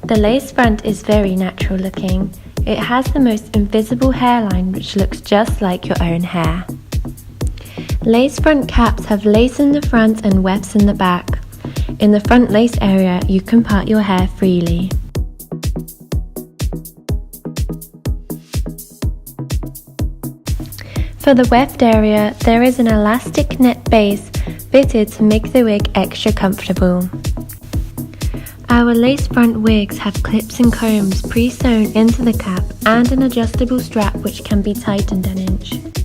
The lace front is very natural looking. It has the most invisible hairline which looks just like your own hair. Lace front caps have lace in the front and wefts in the back. In the front lace area, you can part your hair freely. For the weft area, there is an elastic net base fitted to make the wig extra comfortable. Our lace front wigs have clips and combs pre-sewn into the cap and an adjustable strap which can be tightened an inch.